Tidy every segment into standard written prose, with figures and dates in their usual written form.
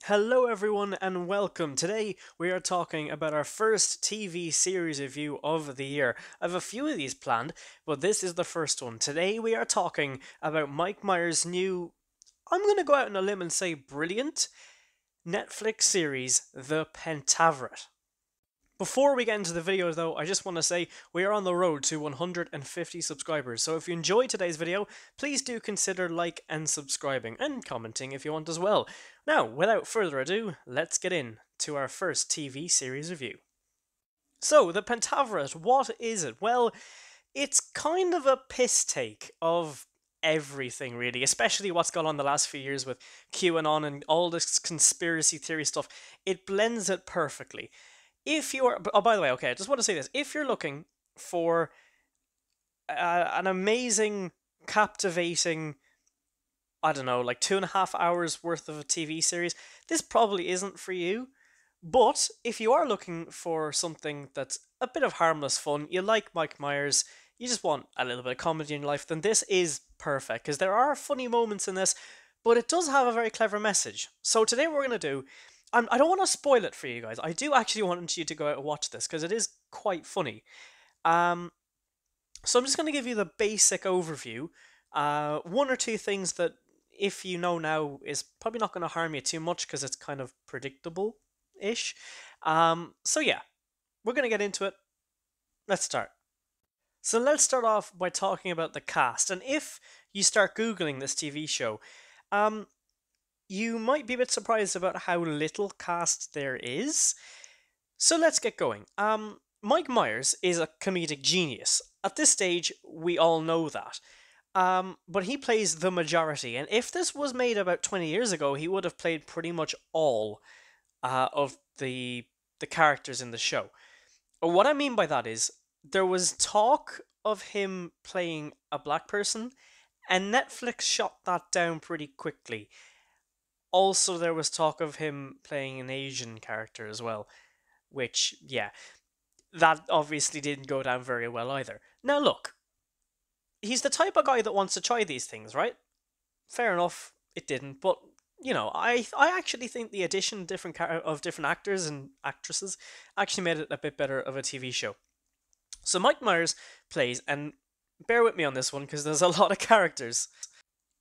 Hello, everyone, and welcome. Today we are talking about our first TV series review of the year. I have a few of these planned, but this is the first one. Today we are talking about Mike Myers' new, I'm going to go out on a limb and say brilliant, Netflix series, The Pentaverate. Before we get into the video though, I just want to say we are on the road to 150 subscribers, so if you enjoyed today's video, please do consider like and subscribing, and commenting if you want as well. Now, without further ado, let's get in to our first TV series review. So, The Pentaverate, what is it? Well, it's kind of a piss take of everything, really, especially what's gone on the last few years with QAnon and all this conspiracy theory stuff. It blends it perfectly. If you're, oh, by the way, okay, I just want to say this. If you're looking for an amazing, captivating, I don't know, like 2.5 hours worth of a TV series, this probably isn't for you. But if you are looking for something that's a bit of harmless fun, you like Mike Myers, you just want a little bit of comedy in your life, then this is perfect, because there are funny moments in this, but it does have a very clever message. So today what we're going to do, I don't want to spoil it for you guys. I do actually want you to go out and watch this, because it is quite funny. So I'm just going to give you the basic overview. One or two things that, if you know now, is probably not going to harm you too much, because it's kind of predictable-ish. So yeah, we're going to get into it. Let's start. So let's start off by talking about the cast. And if you start Googling this TV show, you might be a bit surprised about how little cast there is. So let's get going. Mike Myers is a comedic genius. At this stage, we all know that. But he plays the majority, and if this was made about 20 years ago, he would have played pretty much all of the characters in the show. What I mean by that is, there was talk of him playing a black person, and Netflix shot that down pretty quickly. Also, there was talk of him playing an Asian character as well, which, yeah, that obviously didn't go down very well either. Now, look, he's the type of guy that wants to try these things, right? Fair enough, it didn't, but you know, I actually think the addition of different actors and actresses actually made it a bit better of a TV show. So Mike Myers plays, and bear with me on this one because there's a lot of characters.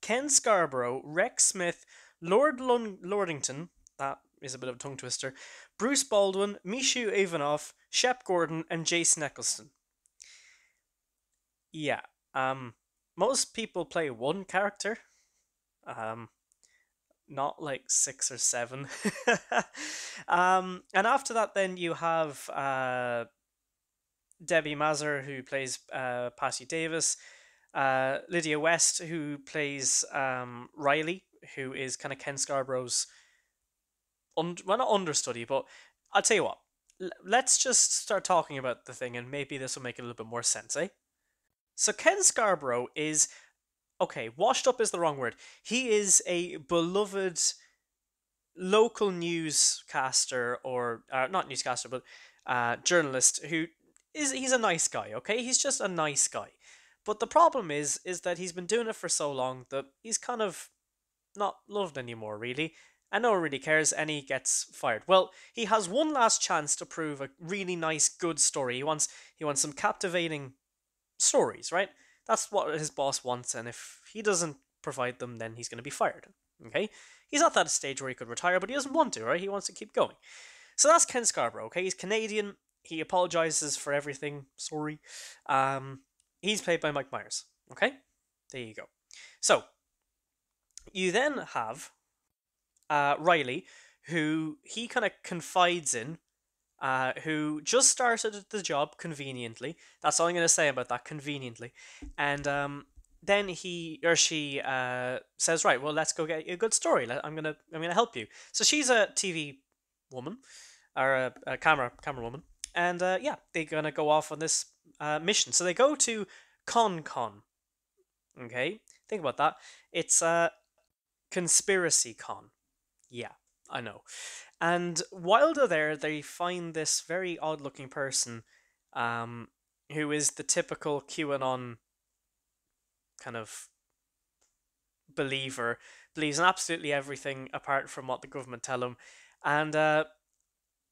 Ken Scarborough, Rex Smith, Lordington, that is a bit of a tongue twister, Bruce Baldwin, Mishu Ivanov, Shep Gordon, and Jason Eccleston. Yeah, most people play one character, not like 6 or 7. And after that, then you have Debbie Mazur, who plays Patty Davis, Lydia West, who plays Riley, who is kind of Ken Scarborough's, well, not understudy, but I'll tell you what, let's just start talking about the thing, and maybe this will make it a little bit more sense, eh? So Ken Scarborough is, okay, washed up is the wrong word. He is a beloved local newscaster, or not newscaster, but journalist he's a nice guy, okay? He's just a nice guy. But the problem is that he's been doing it for so long that he's kind of not loved anymore, really. And no one really cares, and he gets fired. Well, he has one last chance to prove a really nice, good story. He wants some captivating stories, right? That's what his boss wants, and if he doesn't provide them, then he's going to be fired. Okay? He's not at a stage where he could retire, but he doesn't want to, right? He wants to keep going. So that's Ken Scarborough, okay? He's Canadian. He apologizes for everything. Sorry. He's played by Mike Myers, okay? There you go. So, you then have Riley, who he kind of confides in, who just started the job conveniently. That's all I'm going to say about that, conveniently. And then he or she says, right, well, let's go get you a good story. I'm gonna help you. So she's a TV woman, or a camera woman, and yeah, they're gonna go off on this mission. So they go to Con. Okay, think about that. It's Conspiracy Con. Yeah, I know. And while they're there, they find this very odd-looking person, who is the typical QAnon kind of believer, believes in absolutely everything apart from what the government tell him, and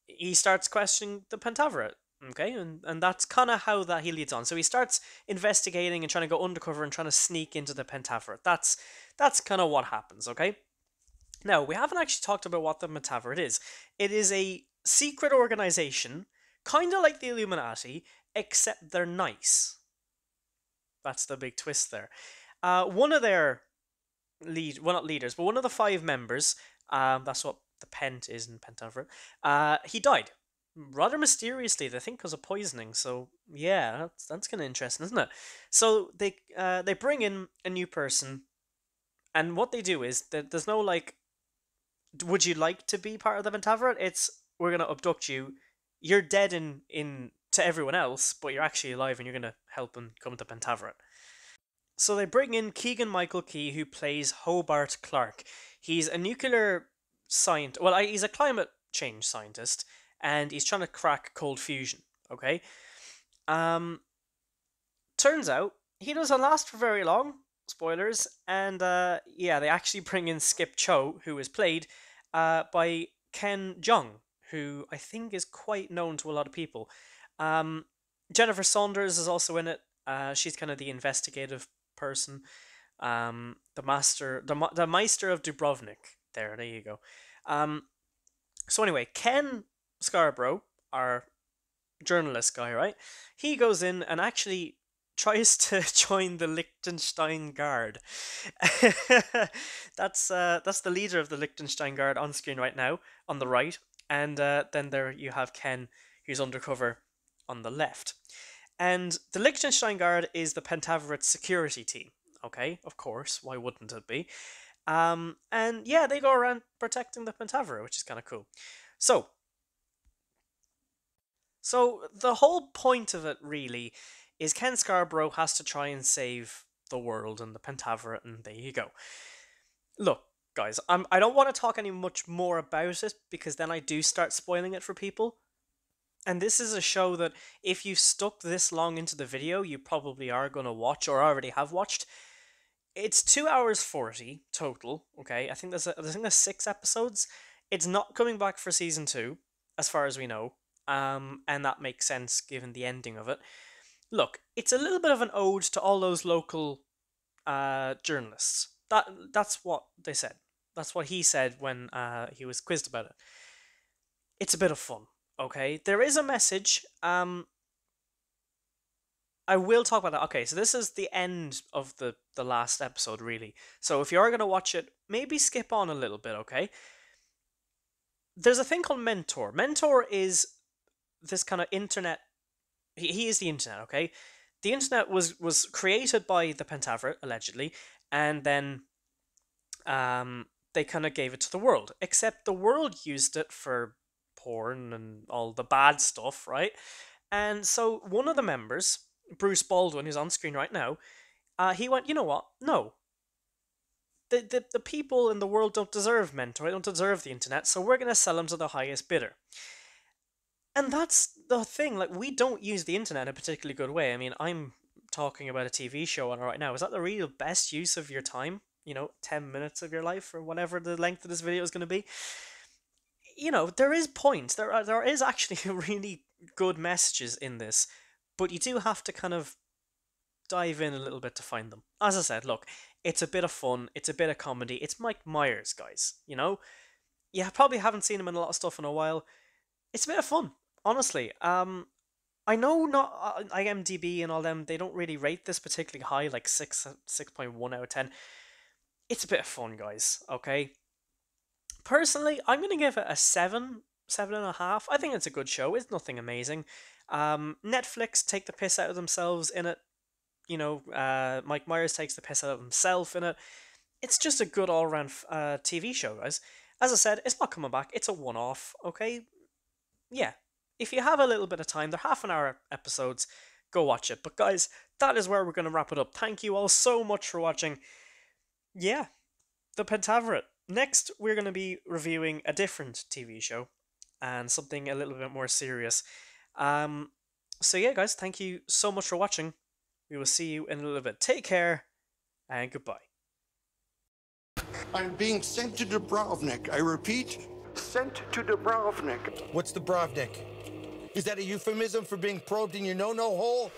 he starts questioning the Pentaverate. Okay, and that's kind of how that he leads on. So he starts investigating and trying to go undercover and trying to sneak into the Pentaverate. That's kind of what happens. Okay, now we haven't actually talked about what the Pentaverate is. It is a secret organization, kind of like the Illuminati, except they're nice. That's the big twist there. One of their well, not leaders, but one of the five members, that's what the Pent is in Pentaverate, he died. Rather mysteriously, they think because of poisoning. So yeah, that's kind of interesting, isn't it? So they bring in a new person, and what they do is that there's no like, would you like to be part of the Pentaverate? It's, we're gonna abduct you. You're dead in to everyone else, but you're actually alive, and you're gonna help them come to Pentaverate. So they bring in Keegan Michael Key, who plays Hobart Clark. He's a nuclear scientist. Well, he's a climate change scientist, and he's trying to crack cold fusion. Okay. Um. Turns out he doesn't last for very long. Spoilers. And yeah, they actually bring in Skip Cho, who is played by Ken Jeong, who I think is quite known to a lot of people. Um, Jennifer Saunders is also in it. She's kind of the investigative person. The master, the Meister of Dubrovnik. There you go. Um, so anyway, Ken Scarborough, our journalist guy, right? He goes in and actually tries to join the Liechtenstein Guard. That's the leader of the Liechtenstein Guard on screen right now on the right, and then there you have Ken, who's undercover on the left. And the Liechtenstein Guard is the Pentaverate security team. Okay, of course, why wouldn't it be? And yeah, they go around protecting the Pentaverate, which is kind of cool. So, so the whole point of it really is Ken Scarborough has to try and save the world and the Pentaverate, and there you go. Look, guys, I don't want to talk any much more about it because then I do start spoiling it for people. And this is a show that if you stuck this long into the video, you probably are going to watch or already have watched. It's 2 hours 40 total. Okay, I think there's 6 episodes. It's not coming back for season two, as far as we know. And that makes sense given the ending of it. Look, it's a little bit of an ode to all those local journalists. That's what they said. That's what he said when he was quizzed about it. It's a bit of fun, okay? There is a message. I will talk about that. Okay, so this is the end of the last episode, really. So if you are gonna watch it, maybe skip on a little bit, okay? There's a thing called Mentor. Mentor is this kind of internet. He is the internet, okay? The internet was created by the Pentaverate allegedly, and then they kind of gave it to the world. Except the world used it for porn and all the bad stuff, right? And so one of the members, Bruce Baldwin, who's on screen right now, he went, you know what? No, the people in the world don't deserve Mentor. They don't deserve the internet. So we're gonna sell them to the highest bidder. And that's the thing. Like, we don't use the internet in a particularly good way. I mean, I'm talking about a TV show on it right now. Is that the real best use of your time? 10 minutes of your life or whatever the length of this video is going to be. There is points. There is actually really good messages in this, but you do have to kind of dive in a little bit to find them. As I said, look, it's a bit of fun. It's a bit of comedy. It's Mike Myers, guys. You probably haven't seen him in a lot of stuff in a while. It's a bit of fun, honestly. I know not IMDb and all them. They don't really rate this particularly high, like 6.1 out of 10. It's a bit of fun, guys. Okay. Personally, I'm gonna give it a 7.5. I think it's a good show. It's nothing amazing. Netflix take the piss out of themselves in it. Mike Myers takes the piss out of himself in it. It's just a good all-round TV show, guys. As I said, it's not coming back. It's a one-off. Okay. Yeah, if you have a little bit of time, they're half an hour episodes, go watch it. But guys, that is where we're going to wrap it up. Thank you all so much for watching. Yeah, the Pentaverate. Next, we're going to be reviewing a different TV show and something a little bit more serious. So yeah, guys, thank you so much for watching. We will see you in a little bit. Take care and goodbye. I'm being sent to Dubrovnik. I repeat, sent to Dubrovnik. What's Dubrovnik? Is that a euphemism for being probed in your no-no hole?